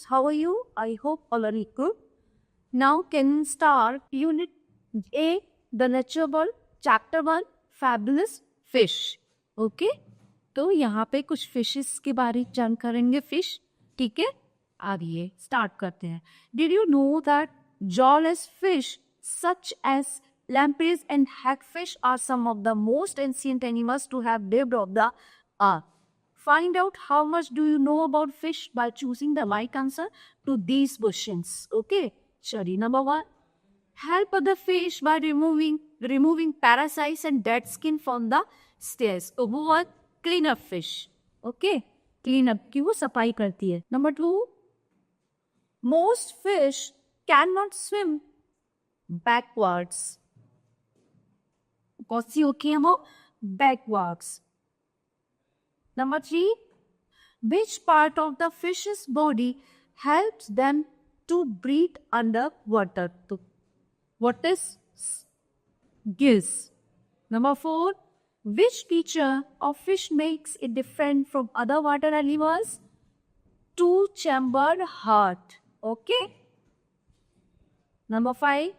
students, how are you? I hope all are good. Now can start Unit A, The Nature World, Chapter 1, Fabulous Fish. Okay? तो यहाँ पे कुछ fishes के बारे में जान करेंगे फिश. ठीक है? आइए स्टार्ट करते हैं. Did you know that jawless fish such as lampreys and hagfish are some of the most ancient animals to have lived on the earth? Find out how much do you know about fish by choosing the right answer to these questions. Okay. Study number 1. Help other fish by removing parasites and dead skin from the stairs. वो what? Clean up fish. Okay. Clean up की वो सफाई करती है. Number 2. Most fish cannot swim backwards. कौन सी होती है वो? Backwards. Number 3. Which part of the fish's body helps them to breathe underwater? So, what is gills? Number 4. Which feature of fish makes it different from other water animals? Two-chambered heart. Okay. Number 5.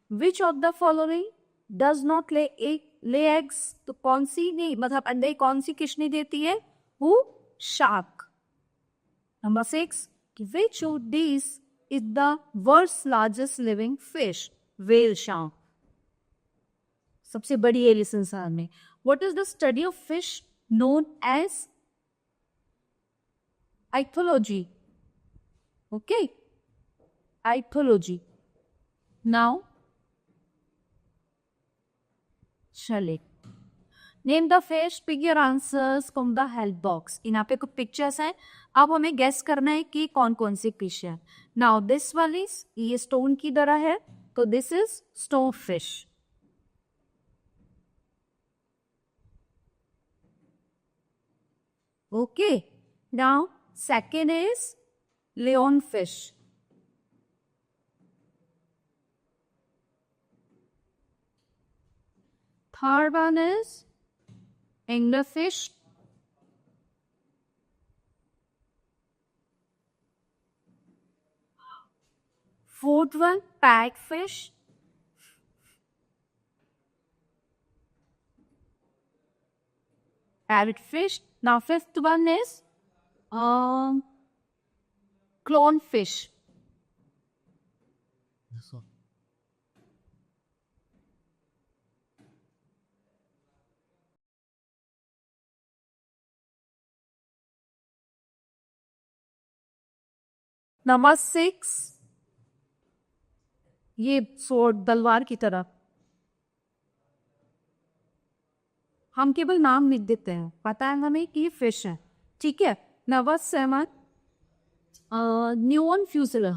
Which of the following does not lay eggs? तो कौन सी नहीं मतलब अंडे कौन सी किस नहीं देती है? Who? Shark. Number 6. Which of these is the world's largest living fish? Whale shark. सबसे बड़ी है इस संसार में. What is the study of fish known as? Ichthyology. Okay. Ichthyology. Now, चले. Name the fish, pick your answers from the help box. यहाँ पे कुछ पिक्चर्स हैं. अब हमें गेस करना है कि कौन कौन सी फिश है. Now this one is ये स्टोन की तरह है तो this is stone fish. Okay. Now second is leon fish. Third one is anglerfish. Fourth one, parrotfish. Parrotfish. Now fifth one is clownfish. This one. Number 6. ये sword तलवार की तरह. हम केवल नाम लिख देते हैं. पता है हमें कि ये फिश है. ठीक है. Number 7. Neon fusular.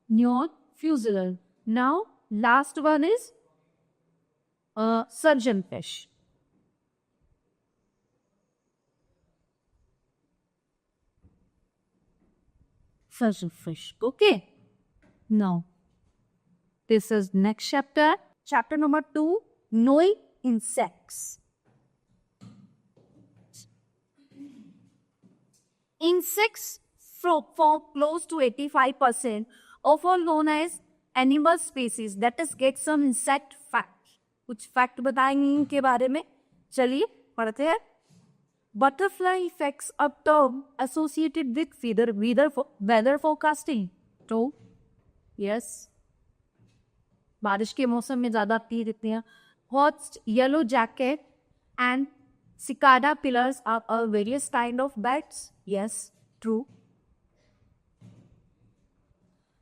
Neon fusular. Now last one is surgeon fish. Surgeon fish. Okay. Now this is next chapter. Chapter number 2. Knowing insects. Insects form close to 85% of all known as animal species. That is, get some insect fact. कुछ fact बताएंगे इनके बारे में. चलिए पढ़ते हैं. Butterfly effects a term associated with weather forecasting. तो yes, बारिश के मौसम में ज़्यादा आती रहती हैं. Hot yellow jacket and cicada pillars are a various kind of bats. Yes, true.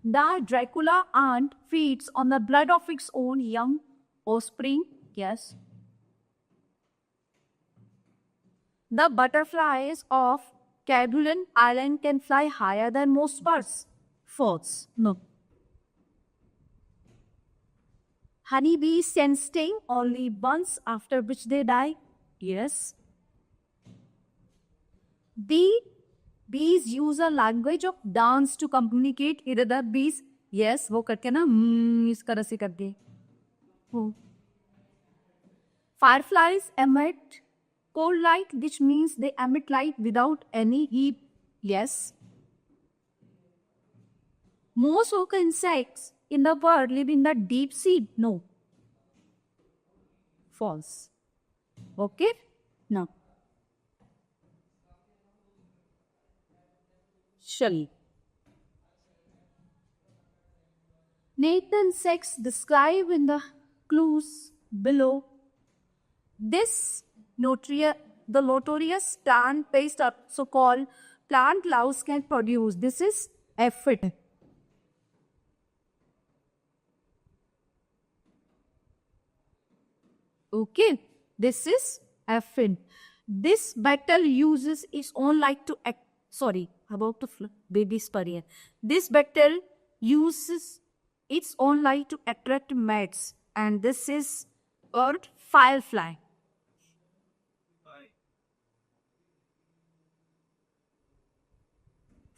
The Dracula ant feeds on the blood of its own young offspring. Yes. The butterflies of Kerguelen Island can fly higher than most birds. False. No. Honeybees can sting only once, after which they die. Yes. The bees use a language of dance to communicate with other bees. Yes, वो करके ना इस तरह से करते हैं. Fireflies emit Cold light, which means they emit light without any heat. Yes. Most of the insects in the world live in the deep sea. No. False. Okay? Now. Shall. Name the insects described in the clues below. This the notorious plant paste so called plant louse can produce. This is aphid. Okay, this is aphid. This beetle uses its own light to act. Sorry, about the baby spurier. This beetle uses its own light to attract mates, and this is bird firefly.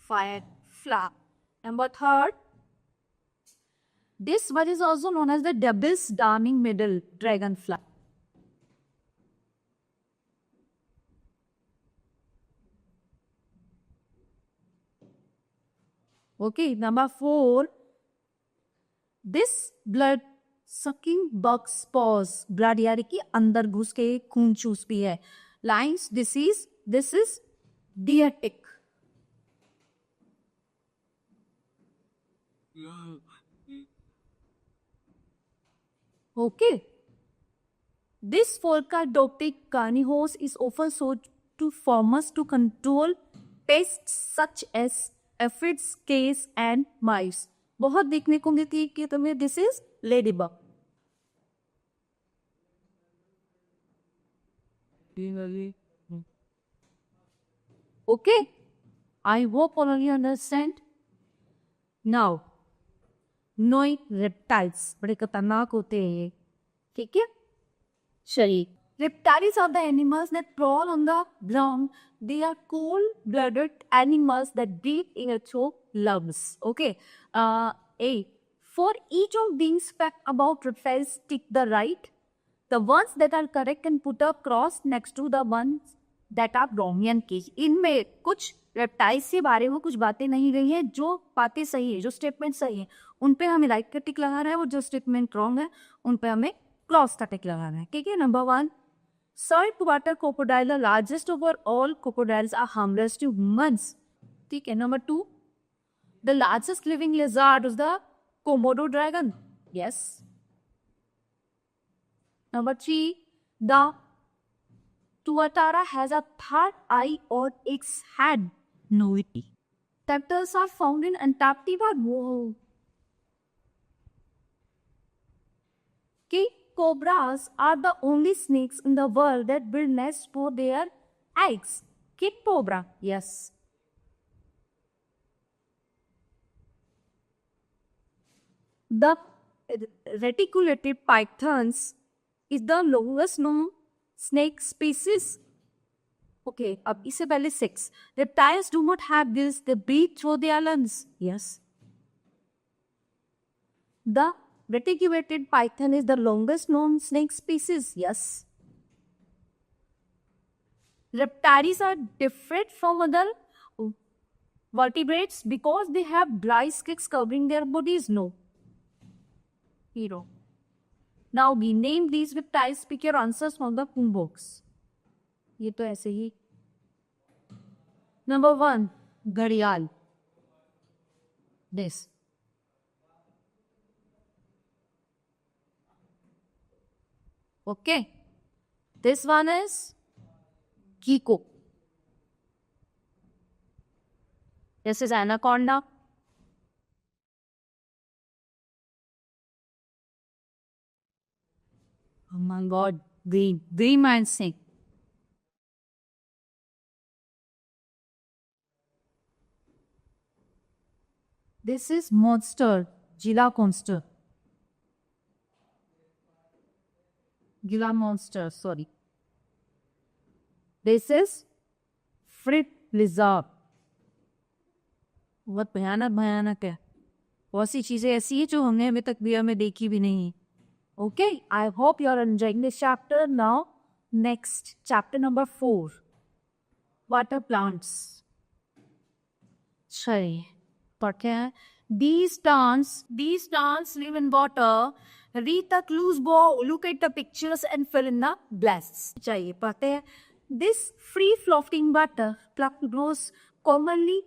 Firefly. Number third, this one is also known as the devil's darning middle dragonfly. Okay, number four, this blood sucking bug spores, blood यानी कि अंदर घुस के खून चूस भी है. Lyme's disease, this is deer tick. Okay. This Pholcadoptic carnivores is often sold to farmers to control pests such as aphids, caves and mice. बहुत देखने को मिलती है कि तुम्हें this is ladybug. Okay. I hope all of you understand. Now, knowing reptiles बड़े खतरनाक होते हैं ये, ठीक है? चलिए. Reptiles are the animals that crawl on the ground. They are cold-blooded animals that breathe in a through lungs. Okay. A. For each of these facts about reptiles, tick the right. The ones that are correct can put a cross next to the ones that are wrong. यानी कि इनमें कुछ reptiles के बारे में कुछ बातें नहीं गई है, जो बातें सही है, जो स्टेटमेंट सही है, उन पे हमें लाइक का टिक लगाना है, और जो स्टेटमेंट रॉन्ग है उन पे हमें क्रॉस का टिक लगाना है. ठीक है. Number one, salt water crocodile, the largest of all crocodiles, are harmless to humans. ठीक है. Number two, the largest living lizard is the Komodo dragon. Yes. Number three, the tuatara has a third eye on its head. No, it. Turtles are found in Antarctica. Whoa. Okay. Cobras are the only snakes in the world that build nests for their eggs. Kid cobra. Yes. The reticulated pythons is the longest known snake species. Okay, अब इससे पहले 6. Reptiles do not have gills, they breathe through their lungs. Yes. The reticulated python is the longest known snake species. Yes. Reptiles are different from other vertebrates because they have dry scales covering their bodies. No. Hero. Now we name these reptiles. Pick your answers from the boom box. ये तो ऐसे ही. Number 1, घड़ियाल. This. Okay. This one is Gecko. This is anaconda. Oh my god, green man snake. This is monster, Gila monster. Gila monster, sorry. This is Frit lizard. बहुत भयानक है. बहुत सी चीजें ऐसी है जो हमने अभी तक वीडियो में देखी भी नहीं. Okay, I hope you are enjoying this chapter. Now Next, chapter number 4, water plants. चलिए पढ़ते हैं. These plants live in water. Read the clues below, look at the pictures and fill in the blanks. चलिए पढ़ते हैं. This free floating water plant grows commonly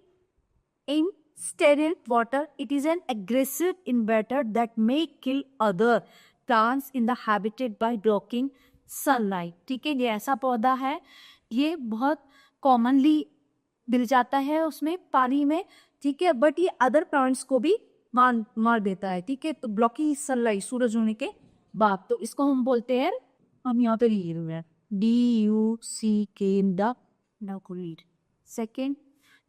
in stagnant water. It is an aggressive invader that may kill other plants in the habitat by blocking sunlight. ठीक है, ये ऐसा पौधा है, ये बहुत कॉमनली मिल जाता है उसमें पानी में. ठीक है, बट ये अदर प्लांट्स को भी मार देता है. ठीक है, तो ब्लॉकिंग सनलाइट, सूरज होने के बाद, तो इसको हम बोलते हैं, हम यहाँ पे लिखे हुए हैं DUCK. Second,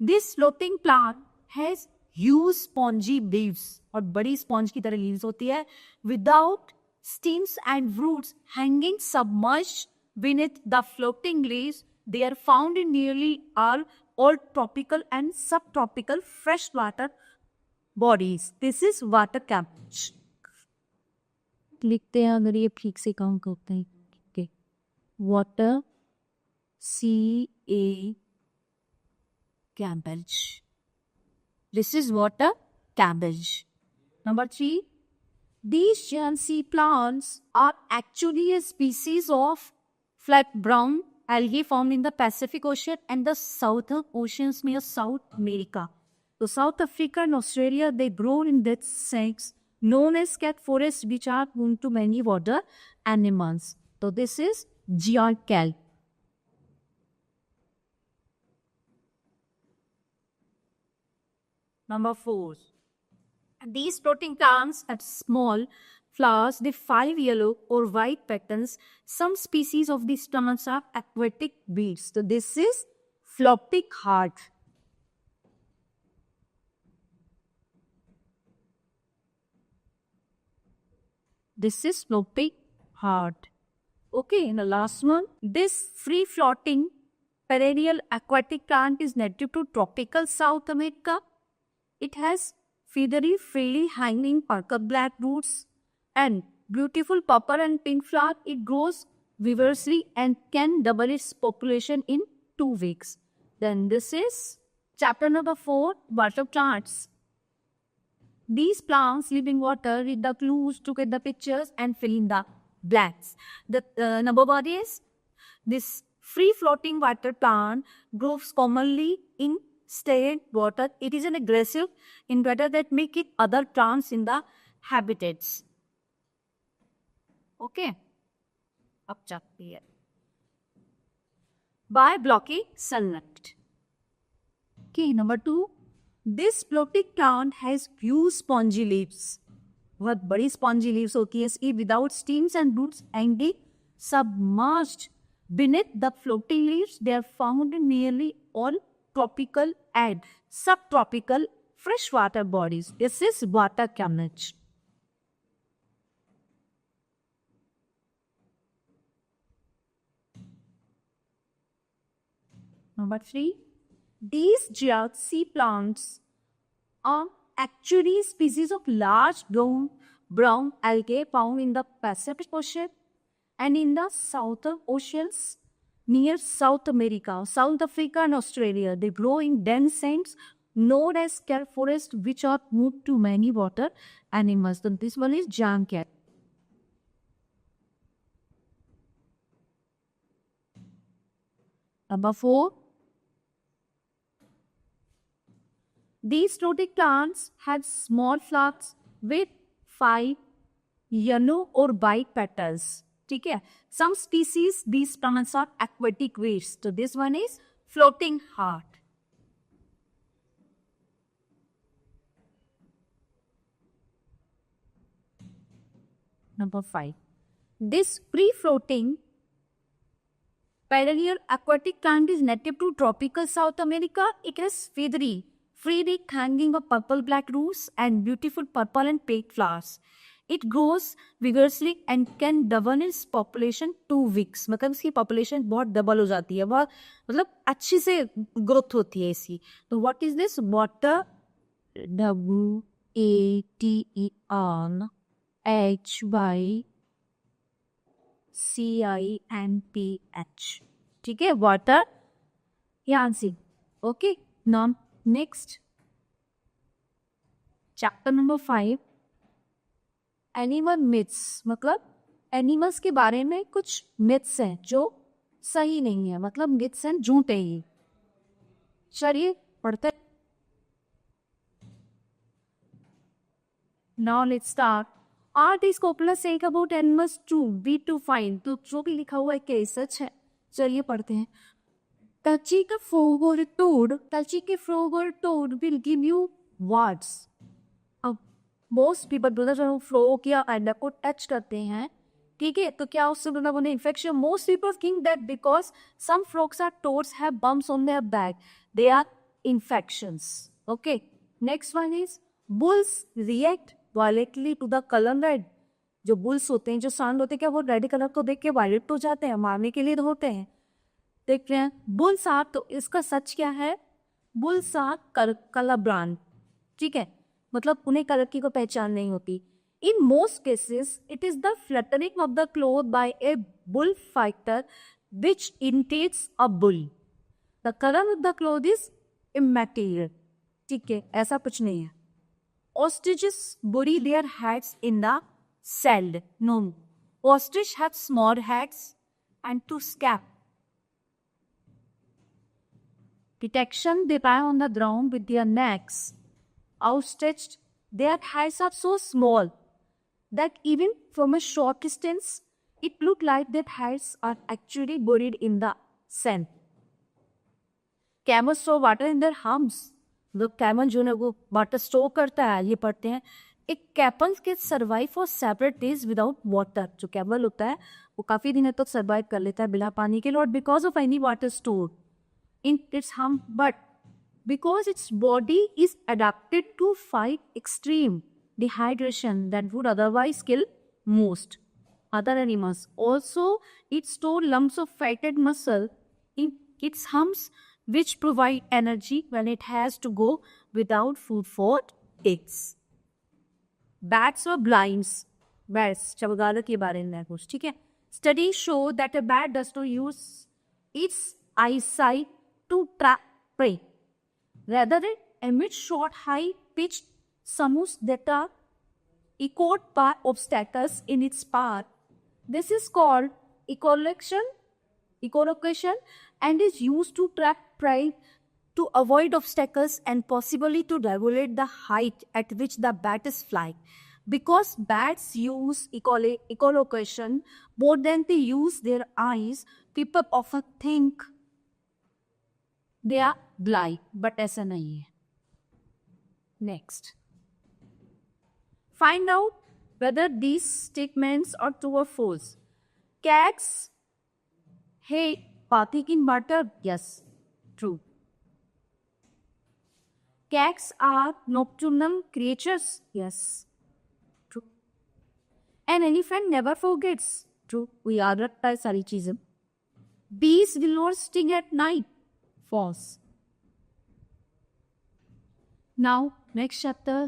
this floating plant has huge spongy leaves, और बड़ी स्पॉन्ज की तरह लीव्स होती है, without stems and roots hanging submerged beneath the floating leaves. They are found in nearly all tropical and subtropical freshwater bodies. This is water cabbage. लिखते हैं अगर ये ठीक से काम करते हैं. okay. Water CA cabbage. This is water cabbage. Number 3. These giant sea plants are actually a species of flat brown algae found in the Pacific Ocean and the southern oceans near South America. So South Africa and Australia, they grow in dense sinks known as cat forests, which are home to many water animals. So this is giant kelp. Number 4. These floating plants have small flowers with 5 yellow or white petals. Some species of these plants are aquatic weeds. So this is floating heart. This is floating heart. Okay, and the last one. This free floating perennial aquatic plant is native to tropical South America. It has feathery, freely hanging purple black roots and beautiful purple and pink flower. It grows vigorously and can double its population in 2 weeks. Then this is chapter number 4, water plants. These plants live in water. Read the clues, look at the pictures and fill in the blanks. The number 1 is this free floating water plant grows commonly in stagnant water. It is an aggressive invader that may kill other plants in the habitats. Okay. Up chapter by blocking sunlight. Okay, number 2. This floating plant has few spongy leaves. बहुत बड़ी spongy leaves होती है इसकी, without stems and roots hanging submerged beneath the floating leaves. They are found in nearly all tropical and subtropical freshwater bodies. This is water cabbage. Number 3. These giant sea plants are actually species of large brown algae found in the Pacific Ocean and in the southern oceans near South America, South Africa and Australia. They grow in dense sands known as kelp forests, which are home to many water animals. So this one is giant kelp. Number 4. These floating plants have small flowers with 5 yellow or white petals. ठीक है. Some species, these plants are aquatic weeds. So this one is floating heart. Number 5. This free-floating perennial aquatic plant is native to tropical South America. It has feathery, freely hanging of purple-black roots and beautiful purple and pink flowers. It grows vigorously and can double its population 2 weeks. मतलब इसकी population बहुत double हो जाती है, बहुत मतलब अच्छी से growth होती है इसकी. तो what is this? Water WATER HY CINPH. ठीक है, वाटर यानसी. Okay, now next chapter number 5, animal myths. मतलब एनिमल्स के बारे में कुछ मिथ्स हैं जो सही नहीं है, मतलब मिथ्स हैं झूठे ही. चलिए पढ़ते. Now let's start. Are this popular saying about animals true, be to find. तो जो भी लिखा हुआ है क्या सच है? चलिए पढ़ते हैं. Touching a frog or a toad, touching a frog or a toad will give you words. अब मोस्ट पीपल बोलते जो फ्रॉग या अंडा को टच करते हैं, ठीक है, तो क्या उससे मतलब उन्हें infection? Most people think that because some frogs or toads have bumps on their back, they are infections. Okay, next one is bulls react violently to the colour red. जो बुल्स होते हैं, जो सांड होते हैं, क्या वो रेड कलर को देख के वायलेट हो जाते हैं? मारने के लिए तो होते हैं. देख रहे हैं बुल्स आर, तो इसका सच क्या है? Bulls are colour brand. ठीक है, मतलब उन्हें कलर की कोई पहचान नहीं होती. In most cases it is the fluttering of the cloth by a bull fighter which irritates a bull. The colour of the cloth is immaterial. ठीक है, ऐसा कुछ नहीं है. Ostriches bury their heads in the sand. No, ostrich have small heads and two scalp. Detection, they lie on the ground with their necks outstretched. Their heads are so small that even from a short distance, it looks like their heads are actually buried in the sand. Camels store water in their humps. लोग camel जो है वो water store करता है, ये पढ़ते हैं. एक कैमल के survive for separate days without water. जो कैमल होता है वो काफी दिनों तक सर्वाइव कर लेता है बिना पानी के, not because of any water store in its hump, but because its body is adapted to fight extreme dehydration that would otherwise kill most other animals. Also, it stores lumps of fatted muscle in its humps, which provide energy when it has to go without food for eggs. Bats or blinds. Bats, चमगादड़ के बारे में कुछ, ठीक है. Studies show that a bat does not use its eyesight to trap prey. Rather, it emits short, high-pitched sounds that are echoed by obstacles in its path. This is called echolocation, and is used to track prey, to avoid obstacles, and possibly to regulate the height at which the bat is flying. Because bats use echolocation more than they use their eyes, people often think they are blind, but ऐसा नहीं है. Next. Find out whether these statements are true or false. Cats hate bathing in water. Yes, true. Cats are nocturnal creatures. Yes, true. An elephant never forgets. True. We याद रखता है सारी चीजें. Bees will not sting at night. False. Now, next chapter.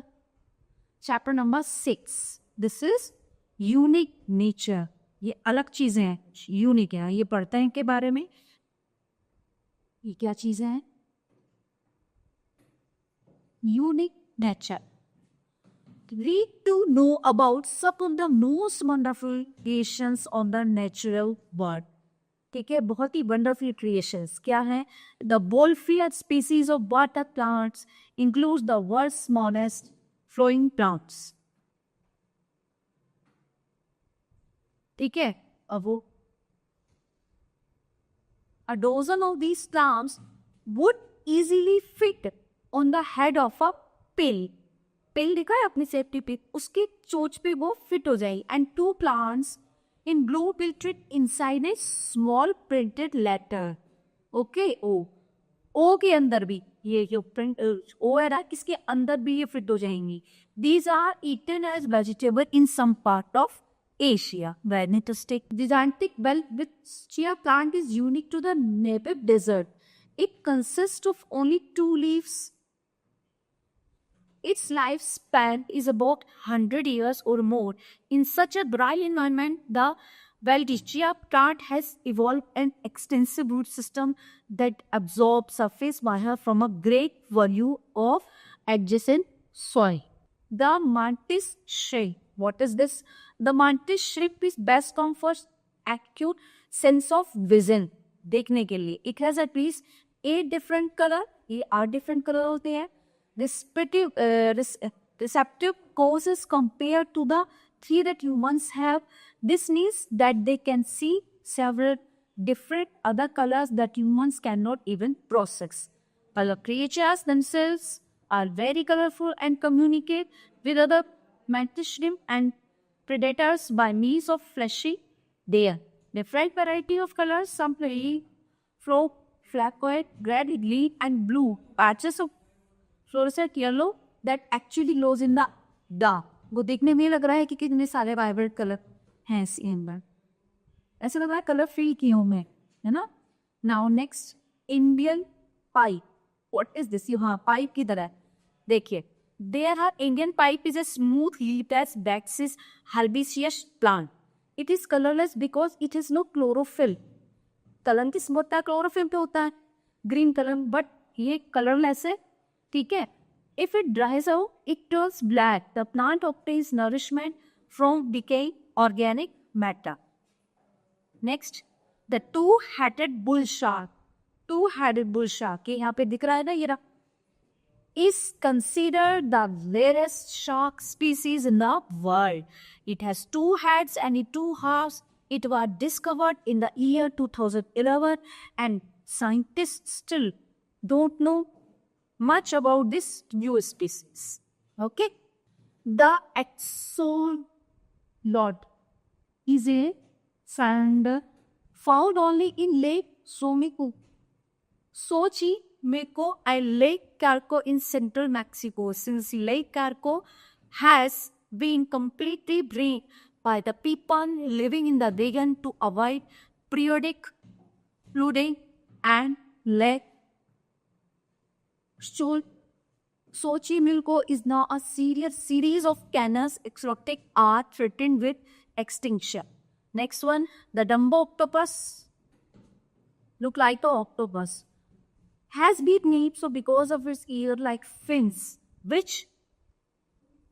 Chapter number 6. This is unique nature. ये अलग चीजें हैं, unique है. ये पढ़ते हैं के बारे में. ये क्या चीजें हैं? Unique nature. Read to know about some of the most wonderful creations on the natural world. ठीक है, बहुत ही wonderful creations क्या हैं? The Bolfia species of water plants includes the world's smallest flowing plants. ठीक है, अब वो a dozen of these plants would easily fit on the head of a pill. पिल दिखा है अपनी सेफ्टी पिन, उसके चोच पे वो फिट हो जाएगी. And 2 plants in blue will fit inside a small printed letter. Okay, O के अंदर भी ये जो प्रिंट ओ है ना, किसके अंदर भी ये फिट हो जाएंगी. These are eaten as vegetable in some part of Asia. When it is take the gigantic bell with chia plant is unique to the Negev desert. It consists of only 2 leaves. Its lifespan is about 100 years or more. In such a dry environment, the Valdicchia plant has evolved an extensive root system that absorbs surface water from a great volume of adjacent soil. The mantis shrimp. What is this? The mantis shrimp is best known for acute sense of vision. देखने के लिए it has at least 8 different color. ये 8 different color होते हैं. Receptive causes compared to the 3 that humans have. This means that they can see several different other colors that humans cannot even process. Color creatures themselves are very colorful and communicate with other mantis shrimp and predators by means of fleshy layer. Different variety of colors, some play flow, flacoid, red, green, and blue patches of fluorescent yellow that actually glows in the dark. वो देखने में लग रहा है कि कितने सारे vibrant colour हैं इस में, ऐसा लग रहा है कलर फील की हूँ मैं, है ना. Now next Indian pipe. What is this? हाँ, पाइप की तरह देखिए. There are Indian pipe is a smooth leafless waxy herbaceous plant. It is colourless because it is no chlorophyll. कलम किस होता है? क्लोरोफिल पे होता है, ग्रीन कलम, बट ये कलरलेस है. ठीक है. If it dries out, it turns black. The plant obtains nourishment from decaying organic matter. Next, the two-headed bull shark. Two-headed bull shark, ये यहाँ पे दिख रहा है ना, ये रहा, is considered the rarest shark species in the world. It has 2 heads and 2 halves. It was discovered in the year 2011 and scientists still don't know much about this new species. Okay. The axolotl is a sand found only in Lake Xochimilco and Lake Carco in central Mexico. Since Lake Carco has been completely drained by the people living in the region to avoid periodic flooding, and Lake Xochimilco is now a series of canals exotic are threatened with extinction. Next one, the Dumbo octopus. Look like the octopus. Has been named so because of its ear-like fins, which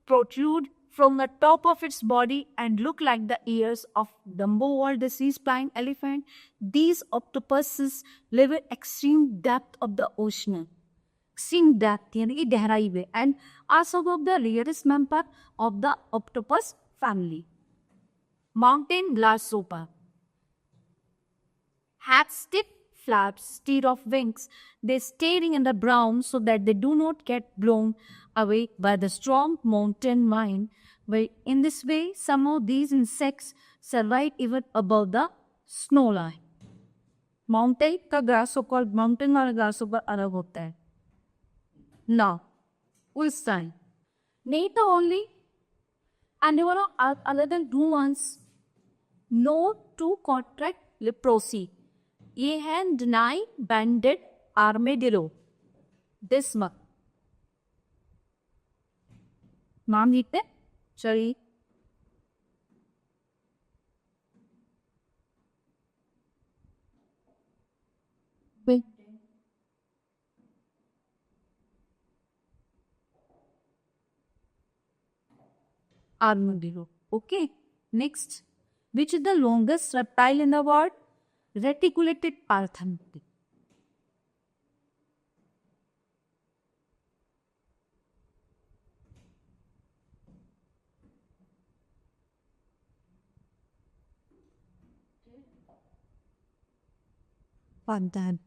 protrude from the top of its body and look like the ears of Dumbo or the sea-flying elephant. These octopuses live at extreme depth of the ocean. Extreme depth, यानी कि गहराई में, and are some of the rarest member of the octopus family. Mountain grasshopper have stiff flaps instead of wings. They staying in the ground so that they do not get blown away by the strong mountain wind. In this way, some of these insects survive even above the snow line. Mountain का grasshopper, mountain वाला grasshopper अलग होता है. Now, which time? Not the only, and you know, other than 2 months, no to contract leprosy. ये है deny banded armadillo. This month. नाम लिखते चलिए. Armadillo. Okay. Next, which is the longest reptile in the world? Reticulated python. Python.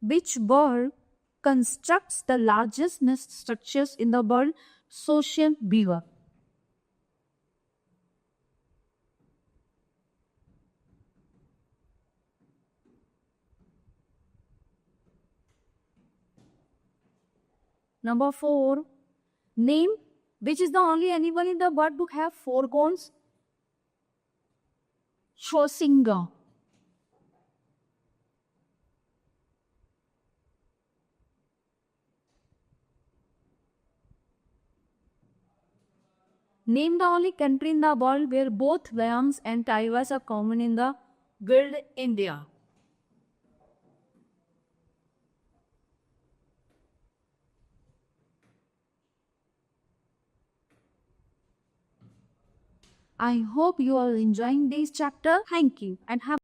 Which bird constructs the largest nest structures in the world? Social beaver. Number 4, name which is the only animal in the world to have 4 horns? Chosinga. Name the only country in the world where both lions and tigers are common in the wild India. I hope you are enjoying this chapter. Thank you and have